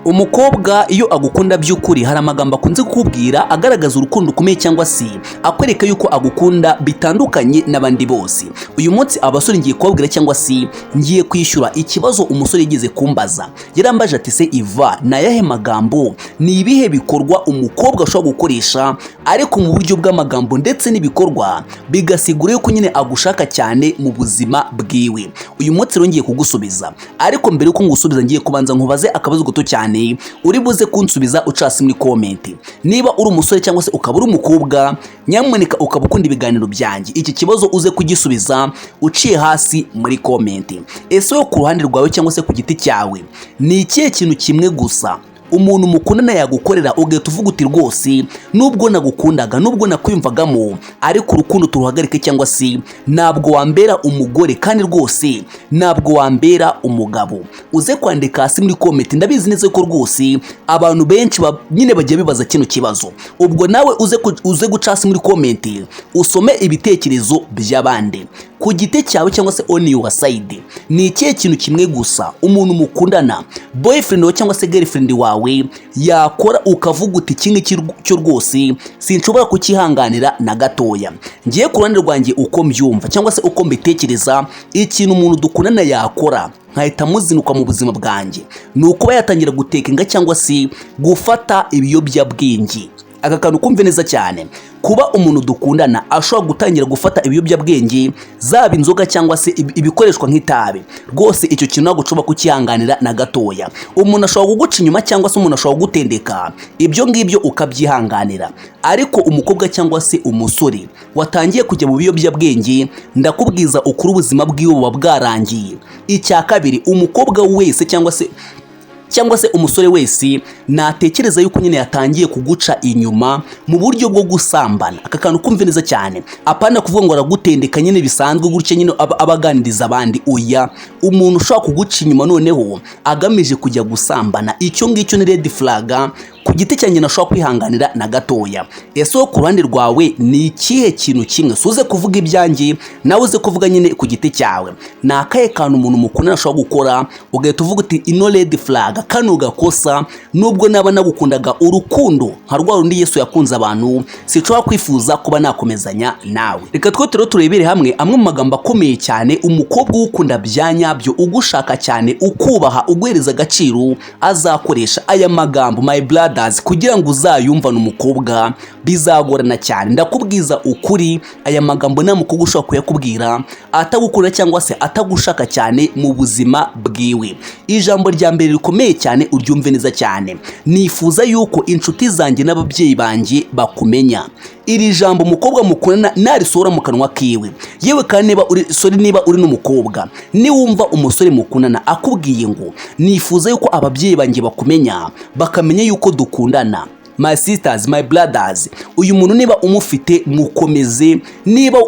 Umukobwa iyo agukunda by'ukuri hari amagambo akunze kukubwira agaragaza urukundo ukomeye cyangwa se akwereka yuko agukunda bitandukanye n'abandi bose. Uyu munsi abasore ngiye kubabwira cyangwa se ngiye kwishyura ikibazo umusore yigeze kumbaza. Yarambaje ati se Iva, na yahe magambo ni ibihe bikorwa umukobwa ashobora gukoresha ariko mu buryo bw'amagambo ndetse n'ibikorwa bigasigura yuko nyine agushaka cyane mu buzima bwiwe. Uyu munsi rero ngiye kugusubiza, ariko mbere yuko ngusubiza ngiye kubanza nkubaze akabazo gato cyane uri buze kunsubiza ucasi muri comment. Niba uri umusore cyangwa se ukaba uri umukobwa, nyamuneka ukaba ukunda ibiganiro byanjye, iki kibazo uze kugisubiza uciye hasi muri comment. Ese wo ku ruhande rwawe cyangwa se ku giti cyawe ni ikihe kintu kimwe gusa umuntu mukundana yagukorera ugahita uvuga uti rwose nubwo nagukundaga nubwo nakwiyumvagamo ariko urukundo turuhagarike, cyangwa se ntabwo wambera umugore kandi rwose ntabwo wambera umugabo? Uze kwandika hasi muri comment. Ndabizi neza ko rwose abantu benshi nyine bagiye bibaza kino kibazo. Ubwo nawe uze guca hasi muri comment usome ibitekerezo by'abandi. Ku giti cyawe cyangwa se on your side, ni ikihe kintu kimwe gusa umuntu mukundana, boyfriend cyangwa se girlfriend wawe yakora ukavuga uti kimwe cyo rwose sinshobora kukihanganira na gatoya? Ngiye ku ruhande rwanjye uko mbyumva cyangwa se uko mbitekereza, ikintu umuntu dukundana yakora nkahita muzinuka mu buzima bwanjye ni ukuba yatangira gutekenga cyangwa se gufata ibiyobyabwenge. Aka kantu kumve neza cyane, kuba umuntu dukundana ashobora gutangira gufata ibiyobyabwenge, zaba inzoga cyangwa se ibikoreshwa nk'itabi, rwose icyo kintu ntabwo ushobora kukihanganira na gatoya. Umuntu ashobora kuguca inyuma cyangwa se umuntu ashobora kugutendeka, ibyo ngibyo ukabyihanganira. Ariko umukobwa cyangwa se umusore watangiye kujya mu biyobyabwenge, ndakubwiza ukuri ubuzima bwiwe buba bwarangiye. Icya kabiri, umukobwa wese cyangwa se umusore wese natekereza yuko nyine yatangiye kuguca inyuma mu buryo bwo gusambana. Aka kantu kumve neza cyane, apana kuvuga ngo aragutendeka nyine bisanzwe gutya nyine abaganiriza abandi. Oya, umuntu ushobora kuguca inyuma noneho agamije kujya gusambana, icyo ngicyo ni red flag. Ku giti cyanjye nashobora kwihanganira na gatoya. Ese wo ku ruhande rwawe ni ikihe kintu kimwe? Suze kuvuga ibyanjye nawe uze kuvuga nyine ku giti cyawe. Ni akahe kantu umuntu mukundana ashobora gukora ugahita uvuga uti ino red flag, kano gakosa nubwo naba nagukundaga urukundo nka rwa rundi Yesu yakunze abantu, sinshobora kwifuza kuba nakomezanya nawe. Reka twe turebere hamwe amwe mu magambo akomeye cyane umukobwa ugukunda byanyabyo, ugushaka cyane, ukubaha, uguhereza agaciro azakoresha. Aya magambo my blood kugira ngo uzayumvane umukobwa bizagorana cyane. Ndakubwiza ukuri, aya magambo nta mukobwa ushobora kuyakubwira atagukunda cyangwa se atagushaka cyane mu buzima bwiwe. Ijambo rya mbere rikomeye cyane uryumve neza cyane, nifuza yuko inshuti zanjye n'ababyeyi banjye bakumenya. Iri jambo umukobwa mukundana narisohora mu kanwa kiwe, yewe kandi niba uri n'umukobwa, niwumva umusore mukundana akubwiye ngo nifuza yuko ababyeyi banjye bakumenya, bakamenya yuko dukundana, my sisters, my brothers, uyu muntu niba umufite mukomeze. Niba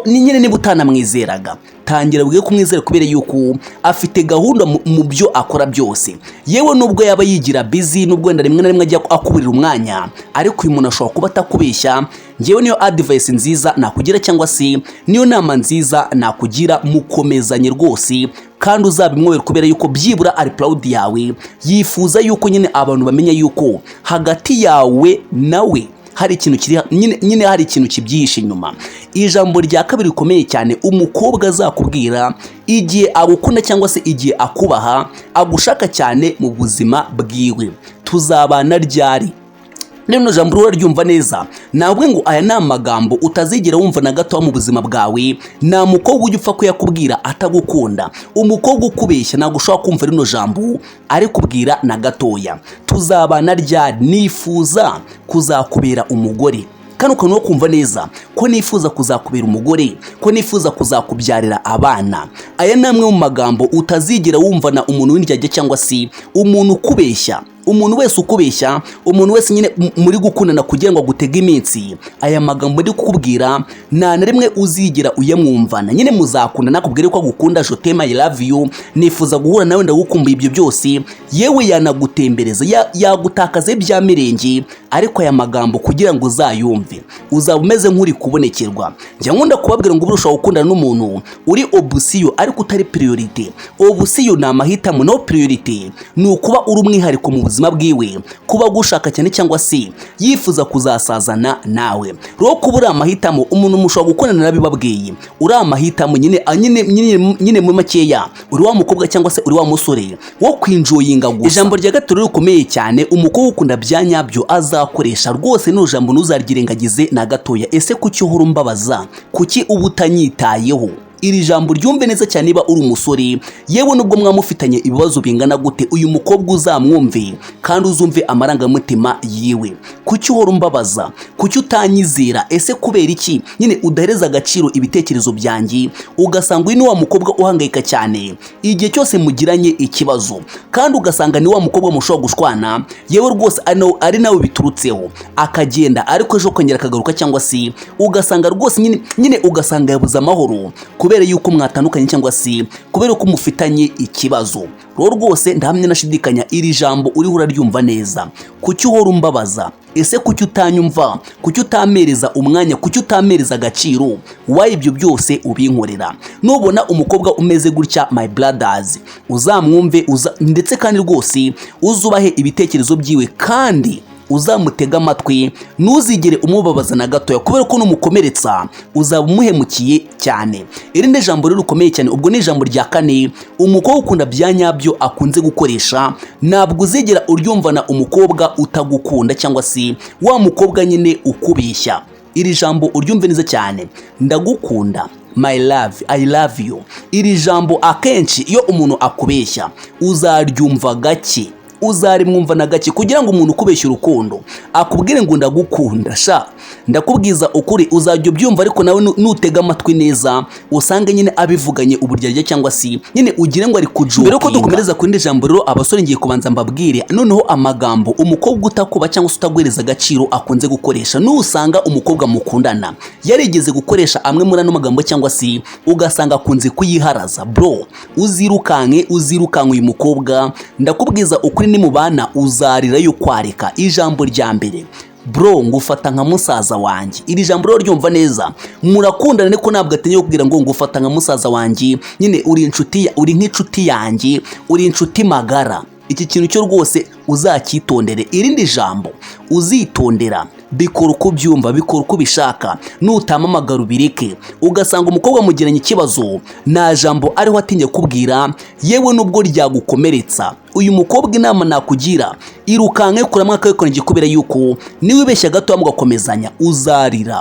utanamwizeraga, tangira bwiye kumwizera kubera yuko afite gahunda mu byo akora byose. Yewe nubwo yaba yigira busy, nubwo wenda rimwe na rimwe ajya akuburira umwanya, ariko uyu muntu ashobora kuba atakubeshya. Ngewe niyo advice nziza nakugira cyangwa se niyo nama nziza nakugira, mukomezanye rwose kandi uzabimwobera kubera yuko byibura ari proud yawe, yifuza yuko nyine abantu bamenya yuko hagati yawe nawe hari ikintu kiri nyine hari ikintu kibyihishe inyuma. Ijambo rya kabiri rikomeye cyane umukobwa azakubwira igihe agukunda cyangwa se igihe akubaha, agushaka cyane mu buzima bwiwe, tuzabana ryari? Nino jambo uraryumva neza, nabwe ngo aya ni amagambo utazigera wumva na gato mu buzima bwawe. Nta mukobwa ujya upfa kuyakubwira atagukunda. Umukobwa ukubeshya ntabwo ushobora kumva rino jambo ari kubwira na gatoya. Tuzabana ryari? Nifuza kuzakubera umugore. Kano kantu no kumva neza ko nifuza kuzakubera umugore, ko nifuza kuzakubyarira abana. Aya ni amwe mu magambo utazigera wumva na umuntu w'indyarya cyangwa se umuntu ukubeshya. Umuntu wese ukubeshya, umuntu wese nyine muri gukundana kugira ngo agutege iminsi, aya magambo ndi kukubwira nta na rimwe uzigera uyamwumvana. Nyine muzakunda nakubwire ko agukunda, je t'aime, I love you, nifuza guhura nawe, ndagukumbuye, ibyo byose, yewe yanagutembereza, yagutakaza bya mirenge. Ariko aya magambo kugira ngo uzayumve uzaba umeze nk'uri kubonekerwa. Njya nkunda kubabwira ngo urushaho gukundana n'umuntu uri obsession ariko utari priority. Obsession ni amahitamo, no priority ni ukuba uri umwihariko mu buzima bwiwe kuba gushaka cyane cyangwa se yifuza kuzasazana nawe. Rero kuba uri amahitamo umuntu mushobora gukundana narabibabwiye, uri amahitamo nyine mu makeya uri wa mukobwa cyangwa se uri wa musore wo kwinjoyinga gusa. Ijambo rya gatatu rikomeye cyane umukobwa ukunda bya nyabyo azakoresha rwose, no jambo ntuzaryirengagize na gatoya. Ese kuki uhora umbabaza, kuki uba utanyitayeho? Iri jambo ryumve neza cyane niba uri umusore, yewe nubwo mwamufitanye ibibazo bingana gute, uyu mukobwa uzamwumve kandi uzumve amarangamutima yiwe. Kuki uhora umbabaza, kuki utanyizera? Ese kubera iki nyine udahereza agaciro ibitekerezo byanjye, ugasanga uyu ni wa mukobwa uhangayika cyane igihe cyose mugiranye ikibazo, kandi ugasanga ni wa mukobwa mushobora gushwana, yewe rwose ari nawe biturutseho, akagenda ariko ejo kongera akagaruka, cyangwa se ugasanga rwose nyine ugasanga yabuze amahoro kubera yuko mwatandukanye cyangwa se kubera ko mufitanye ikibazo. Rero rwose ndahamya nashidikanya iri jambo uriho uraryumva neza. Kuki uhora umbabaza? Ese kuki utanyumva, kuki utamereza umwanya, kuki utamereza agaciro? Waye ibyo byose ubinkorera. Nubona umukobwa umeze gutya my brothers, uzamwumve ndetse kandi rwose uzubahe ibitekerezo byiwe, kandi uzamutega amatwi, ntuzigere umubabaza na gatoya, kubera ko numukomeretsa uzaba umuhemukiye cyane. Irinde jambo rero rukomeye cyane, ubwo ni ijambo rya kane umukobwa ukunda bya nyabyo akunze gukoresha. Ntabwo uzigera uryumvana umukobwa utagukunda cyangwa se wa mukobwa nyine ukubeshya. Iri jambo uryumve neza cyane, ndagukunda, my love, I love you. Iri jambo akenshi iyo umuntu akubeshya uzaryumva gake, uzarimwumva na gake, kugira ngo umuntu ukubeshya urukundo akubwire ngo ndagukunda, sha ndakubwiza ukuri uzajya ubyumva, ariko nawe nutega amatwi neza usange nyine abivuganye uburyarya, cyangwa se nyine ugire ngo ari kujuka. Mbere ko dukomereza kuri indi jambo rero abasore ngiye kubanza mbabwire noneho amagambo umukobwa utakuba cyangwa se utagwereza agaciro akunze gukoresha. Nusanga umukobwa mukundana yarigeze gukoresha amwe muri ano magambo, cyangwa se ugasanga akunze kuyiharaza, bro uzirukanke uyu mukobwa, ndakubwiza ukuri ni mubana uzarira yo kwareka. Ijambo rya mbere, bro ngufata nka musaza wanjye. Iri jambo rero ryumva neza, murakundana ariko ntabwo atenye kubwira ngo ngufata nka musaza wanjye, nyine uri nk'inshuti yanjye, uri inshuti magara. Iki kintu cyo rwose uzakitondere. Irindi jambo uzitondera, bikora uko byumva, bikora uko bishaka, nutamamagara ubireke. Ugasanga umukobwa mugiranye ikibazo, nta jambo ariho atinye kubwira, yewe nubwo ryagukomeretsa. Uyu mukobwa inama nakugira, irukanke kuramwa akayikonje, kubera yuko niwe beshya gato mugakomezanya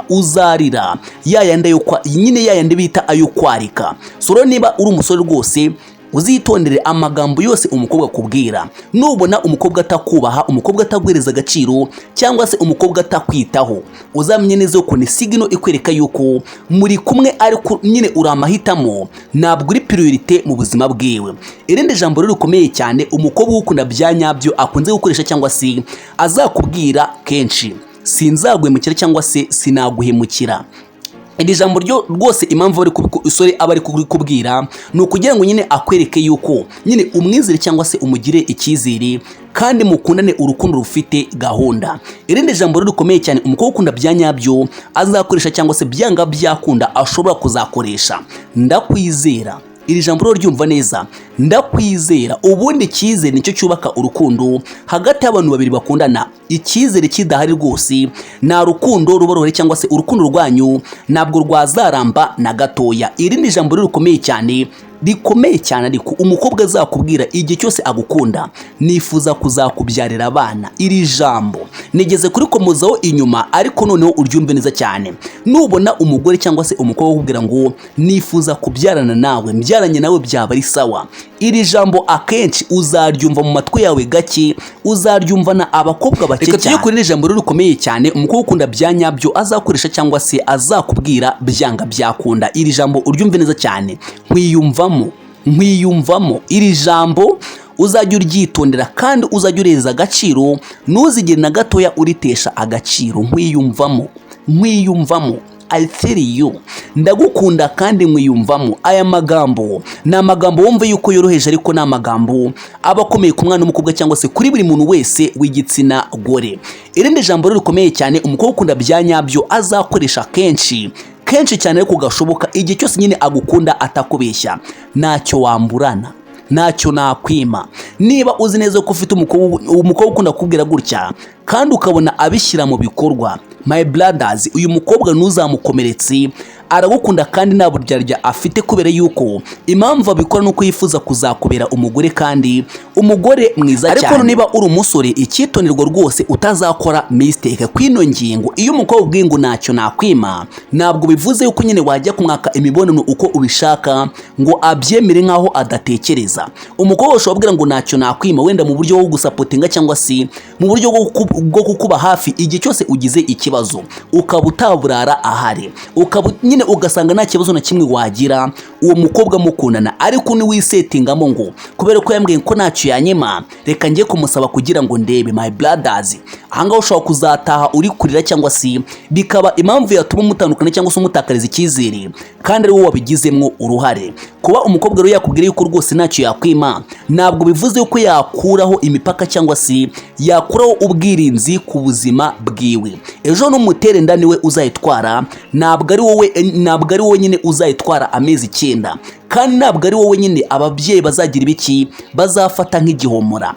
uzarira yayande yo nyine yayande bita ayo kwarika. So niba uri umusore rwose uzitondere amagambo yose umukobwa kubwira. Nubona umukobwa atakubaha, umukobwa atagwereza agaciro, cyangwa se umukobwa atakwitaho, uzamenye neza ko ni signal ikwereka yuko muri kumwe ariko nyine uri amahitamo, ntabwo uri priority mu buzima bwiwe. Irindi jambo rero rikomeye cyane umukobwa ukunda bya nyabyo akunze gukoresha, cyangwa se azakubwira kenshi, sinzagwemukira cyangwa se sinaguhemukira. Iri jambo ryo rwose impamvu usore aba ari kubwira ni ukugira ngo nyine akwereke yuko nyine umwizere cyangwa se umugire icyizere, kandi mukundane urukundo rufite gahunda. Irindi jambo rero rikomeye cyane umukobwa ukunda bya nyabyo azakoresha, cyangwa se byanga byakunda ashobora kuzakoresha, ndakwizera. Iri jambo rero ryumva neza, ndakwizera. Ubundi icyizere nicyo cyubaka urukundo hagati y'abantu babiri bakundana. Icyizere kidahari rwose nta rukundo ruba, cyangwa se urukundo rwanyu ntabwo rwazaramba na gatoya. Irindi jambo rero rikomeye cyane ariko umukobwa azakubwira igihe cyose agukunda, nifuza kuzakubyarira abana. Iri jambo nigeze kurikomozaho inyuma, ariko noneho uryumve neza cyane. Nubona umugore cyangwa se umukobwa ukubwira ngo nifuza kubyarana nawe, mbyaranye nawe byaba ari sawa, iri jambo akenshi uzaryumva mu matwi yawe gake, uzaryumva na abakobwa bake cyane. Reka tujye kuri iri jambo rero rikomeye cyane umukobwa ukunda bya nyabyo azakoresha, cyangwa se azakubwira byanga byakunda. Iri jambo uryumve neza cyane, nkwiyumvamo. Iri jambo uzajya uryitondera kandi uzajya ureza agaciro, ntuzigere na gatoya uritesha agaciro. Nkwiyumvamo, I feel you, ndagukunda kandi nkwiyumvamo. Aya magambo ni amagambo wumva yuko yoroheje, ariko ni amagambo aba akomeye ku mwana w'umukobwa, cyangwa se kuri buri muntu wese w'igitsina gore. Irindi jambo rero rikomeye cyane umukobwa ukunda bya nyabyo azakoresha kenshi cyane ariko gashoboka, igihe cyose nyine agukunda atakubeshya, ntacyo wamburana. ntacyo nakwima. Niba uzi neza ko ufite umukobwa ukunda kubwira gutya kandi ukabona abishyira mu bikorwa, my brothers, uyu mukobwa ntuzamukomeretse, aragukunda kandi nta buryarya afite, kubera yuko impamvu abikora nuko yifuza kuzakubera umugore kandi umugore mwiza cyane. Ariko niba uri umusore, icyitonderwa rwose utazakora mistake kwino ngingo. Iyo umukobwa ubwiye ngo ntacyo nakwima, ntabwo bivuze yuko nyine wajya kumwaka imibonano uko ubishaka ngo abyemere nkaho adatekereza. Umukobwa ushobora kubwira ngo ntacyo nakwima wenda mu buryo bwo gusapotinga cyangwa se mu buryo bwo kukuba hafi igihe cyose ugize ikibazo, ukaba utaburara ahari, ukaba nyine ugasanga nta kibazo na kimwe wagira uwo mukobwa mukundana. Ariko ni wisetingamo ngo kubera ko yambwiye ko ntacyo yanyema, reka ngiye kumusaba kugira ngo ndebe. My brothers, ahangaho ushobora kuzataha uri kurira cyangwa se bikaba impamvu yatuma mutandukana cyangwa se umutakariza icyizere kandi ari wowe wabigizemo uruhare. Kuba umukobwa rero yakubwira yuko rwose ntacyo yakwima, ntabwo bivuze yuko yakuraho imipaka cyangwa se yakuraho ubwirinzi ku buzima bwiwe. Ejo n'umutere nda niwe uzayitwara, ntabwo ari wowe nyine uzayitwara amezi 9, kandi ntabwo ari wowe nyine ababyeyi bazagira ibiki bazafata nk'igihomora.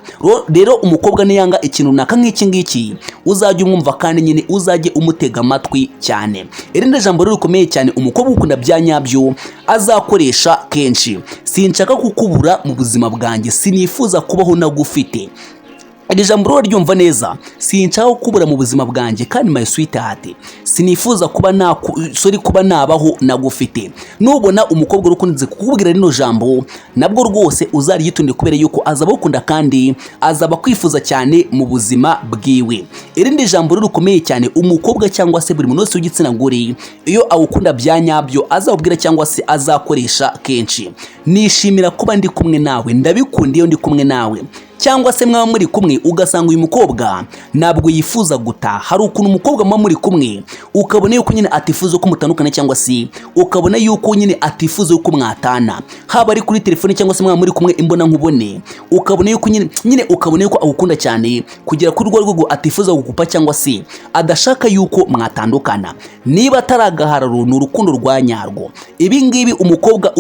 Rero umukobwa niyanga ikintu runaka nk'iki ngiki, uzajya umwumva kandi nyine uzajye umutega amatwi cyane. Irindi jambo rero rikomeye cyane umukobwa ukunda bya nyabyo azakoresha kenshi: sinshaka kukubura mu buzima bwanjye, sinifuza kubaho nagufite. Iri jambo rero ryumva neza: sinshaka kubura mu buzima bwanjye kandi my sweetheart, sinifuza kuba nabaho nagufite. Nubona umukobwa ukunze kukubwira rino jambo, nabwo rwose uzaryitunde, kubera yuko azaba ukunda kandi azaba kwifuza cyane mu buzima bwiwe. Irindi jambo rero rikomeye cyane umukobwa cyangwa se buri muntu wese w'igitsina gore, iyo awukunda bya nyabyo azabwira cyangwa se azakoresha kenshi: nishimira kuba ndi kumwe nawe, ndabikunda iyo ndi kumwe nawe. Cyangwa se mwaba muri kumwe ugasanga uyu mukobwa ntabwo yifuza gutaha. Hari ukuntu umukobwa mwaba muri kumwe ukabona yuko nyine atifuza ko mutandukana, cyangwa se ukabona yuko nyine atifuza yuko mwatana, haba ari kuri telefone cyangwa se mwaba muri kumwe imbona nkubone, ukabona yuko nyine ukabona yuko agukunda cyane kugera kuri rwo rwego atifuza gukupa cyangwa se adashaka yuko mwatandukana. Niba ataragahararo ni urukundo rwa nyarwo. Ibi ngibi umukobwa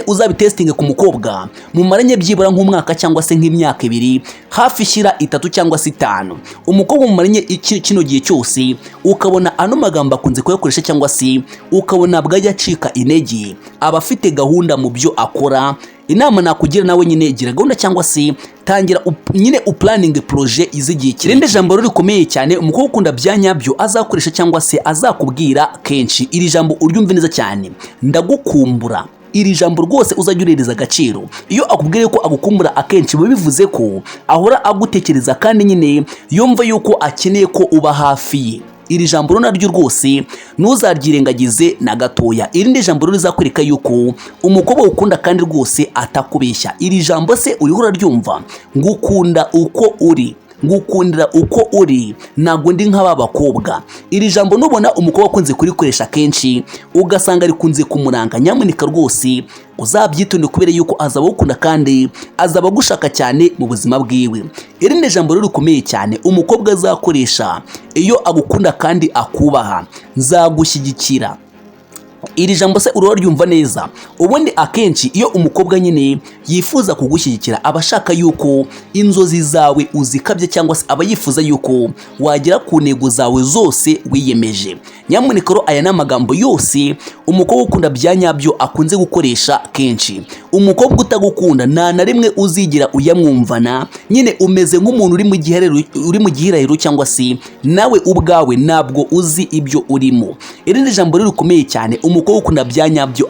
uzabitestinge ku mukobwa mumaranye byibura nk'umwaka cyangwa se nk'imyaka 2 hafi shyira 3 cyangwa se 5. Umukobwa mumaranye kino gihe cyose ukabona ano magambo akunze kuyakoresha cyangwa se ukabona bwajya acika intege, aba afite gahunda mu byo akora. Inama nakugira nawe nyine gira gahunda cyangwa se tangira nyine uplanning project izigiye kire. Irindi jambo rero rikomeye cyane umukobwa ukunda bya nyabyo azakoresha cyangwa se azakubwira kenshi, iri jambo uryumve neza cyane: ndagukumbura. Iri jambo rwose uzajya urereza agaciro. Iyo akubwiye ko agukumbura akenshi bivuze ko ahora agutekereza kandi nyine yumva yuko akeneye ko uba hafi ye. Iri jambo naryo rwose ntuzaryirengagize na gatoya. Irindi jambo rero rizakwereka yuko umukobwa ukunda kandi rwose atakubeshya. Iri jambo se uriho uraryumva: ngukunda uko uri, ngukundira uko uri, ntago ndi nk'aba bakobwa. Iri jambo nubona umukobwa akunze kurikoresha kenshi ugasanga rikunze kumuranga, nyamuneka rwose uzabyitonde, kubera yuko azaba ukunda kandi azaba gushaka cyane mu buzima bwiwe. Irindi jambo rero rikomeye cyane umukobwa azakoresha iyo agukunda kandi akubaha: nzagushyigikira. Iri jambo se urora ryumva neza. Ubundi akenshi iyo umukobwa nyine yifuza kugushyigikira abashaka yuko inzozi zawe uzikabye, cyangwa se aba yifuza yuko wagera ku ntego zawe zose wiyemeje. Nyamuneka aya ni amagambo yose umukobwa ukunda bya nyabyo akunze gukoresha kenshi. Umukobwa utagukunda nta na rimwe uzigira uyamwumvana, nyine umeze nk'umuntu uri mu gihirahiro cyangwa se nawe ubwawe ntabwo uzi ibyo urimo. Irindi jambo rero rikomeye cyane umukobwa ukunda bya nyabyo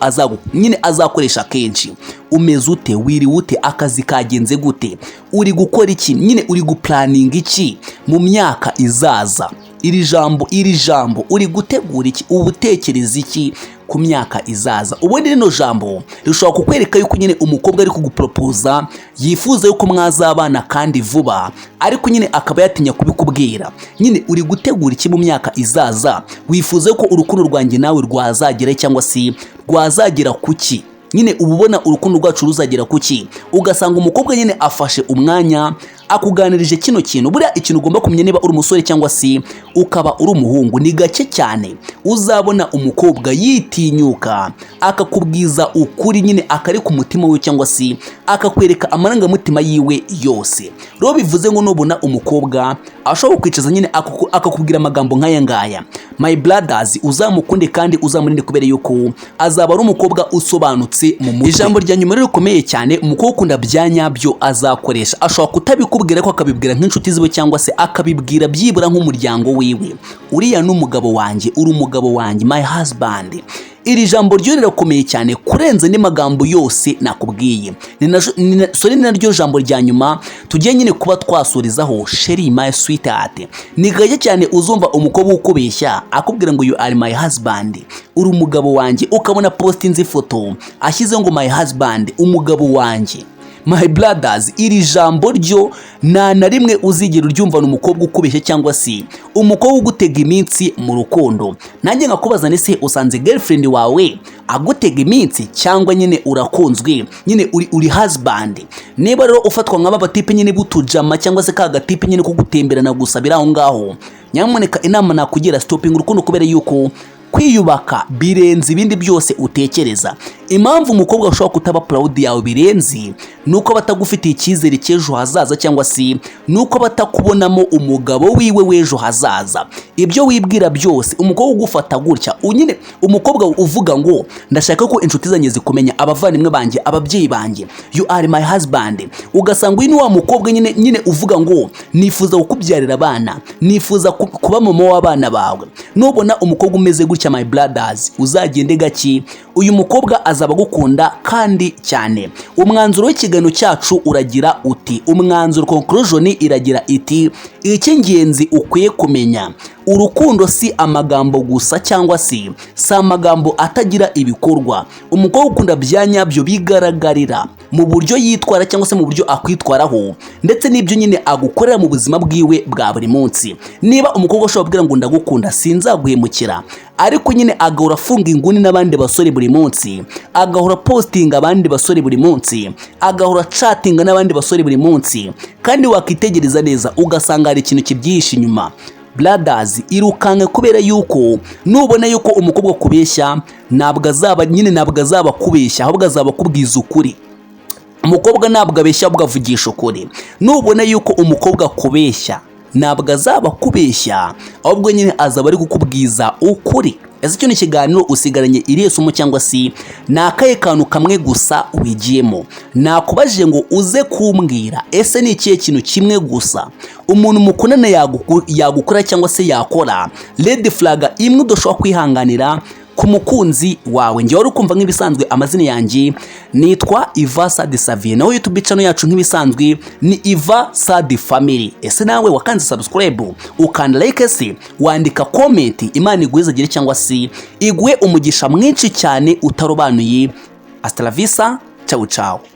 azakoresha kenshi: umeze ute, wiri ute, akazi kagenze gute, uri gukora iki, nyine uri guplaninga iki mu myaka izaza. Iri jambo uri gutegura iki, ubutekereza iki ku myaka izaza. Ubundi rino jambo rishobora kukwereka yuko nyine umukobwa ari kugupropoza yifuza yuko mwazabana kandi vuba, ariko nyine akaba yatinya kubikubwira. Nyine uri gutegura iki mu myaka izaza, wifuza yuko urukundo rwanjye nawe rwazagera cyangwa se rwazagera kuki. nyine uba ubona urukundo rwacu ruzagera kuki, ugasanga umukobwa nyine afashe umwanya akuganirije kino kintu. Buriya ikintu ugomba kumenya niba uri umusore cyangwa se ukaba uri umuhungu, ni gake cyane uzabona umukobwa yitinyuka akakubwiza ukuri nyine akari ku mutima we cyangwa se akakwereka amarangamutima yiwe yose. Rero bivuze ngo nubona umukobwa ashobora kwicaza nyine akakubwira amagambo nk'aya ngaya, my brothers, uzamukunde kandi uzamurinde kubera yuko azaba ari umukobwa usobanutse mu mutwe. Ijambo rya nyuma rero rikomeye cyane umukobwa ukunda bya nyabyo azakoresha, ashobora kutabikubwira ko akabibwira nk'inshuti ziwe cyangwa se akabibwira byibura nk'umuryango wiwe, uriya n'umugabo wanjye, uri umugabo wanjye, my husband. Iri jambo ryo rirakomeye cyane kurenza andi magambo yose nakubwiye. Ni naryo jambo rya nyuma tugiye nyine kuba twasurizaho, sheri my sweetheart. Ni gake cyane uzumva umukobwa ukubeshya akubwira ngo you are my husband, uri umugabo wanjye, ukabona postinze ifoto ashyize ngo my husband, umugabo wanjye. My brothers, iri jambo ryo nta na rimwe uzigera uryumvana umukobwa ukubeshya cyangwa se umukobwa ugutega iminsi mu rukundo. Nanjye ngakubaza nese usanze girlfriend wawe agutega iminsi cyangwa nyine urakunzwe, nyine uri husband? Niba rero ufatwa nk'aba batipe nyine butujama cyangwa se ka gatipe nyine kugutemberana gusa biraho ngaho, nyamuneka inama nakugira, stopping urukundo kubera yuko kwiyubaka birenze ibindi byose utekereza. Impamvu umukobwa ushobora kutaba proud yawe birenze nuko batagufitiye icyizere cy'ejo hazaza cyangwa se nuko batakubonamo umugabo wiwe w'ejo hazaza. Ibyo wibwira byose umukobwa ugufata gutya, unyine umukobwa uvuga ngo ndashaka ko inshuti zanjye zikumenya, abavandimwe banjye, ababyeyi banjye, you are my husband. Ugasanga uyu ni wa mukobwa nyine uvuga ngo nifuza kukubyarira abana, nifuza kuba mama w'abana bawe. Nubona umukobwa umeze gutya, my brothers, uzagende gaki, uyu mukobwa azaba gukunda kandi cyane. Umwanzuro w'ikiganiro cyacu uragira uti, umwanzuro conclusion iragira iti, icy'ingenzi ukwiye kumenya, urukundo si amagambo gusa cyangwa se si amagambo atagira ibikorwa. Umukobwa ukunda bya nyabyo bigaragarira mu buryo yitwara cyangwa se mu buryo akwitwaraho, ndetse n'ibyo nyine agukorera mu buzima bwiwe bwa buri munsi. Niba umukobwa ashobora kubwira ngo ndagukunda sinzaguhemukira, ariko nyine agahora afunga inguni n'abandi basore buri munsi, agahora postinga abandi basore buri munsi, agahora chattinga n'abandi basore buri munsi, kandi wakitegereza neza ugasanga hari ikintu kibyihishe inyuma. Brothers, irukanke kubera yuko nubona yuko umukobwa kubeshya ntabwo azaba kubeshya, ahubwo azaba kubwiza ukuri. Umukobwa ntabwo abeshya, ahubwo avugisha ukuri. Nubona yuko umukobwa kubeshya ntabwo azaba kubeshya, ahubwo nyine azaba ari kukubwiza ukuri. Ese cyo ni ikiganiro usigaranye iriye somo cyangwa se nakaye kantu kamwe gusa wigiyemo? Nakubajije ngo uze kumbwira, ese ni ikihe kintu kimwe gusa umuntu mukundana yagukora cyangwa se yakora, red flag imwe udashobora kwihanganira ku mukunzi wawe? Njye wari ukumva nk'ibisanzwe amazina yanjye nitwa Iva Sad Savie, naho YouTube channel yacu nk'ibisanzwe ni Iva Sad Family. Ese nawe wakanze subscribe, ukanda like, se wandika comment, Imana iguhezagire cyangwa se iguhe umugisha mwinshi cyane utarobanuye. Hasta la vista, ciao ciao.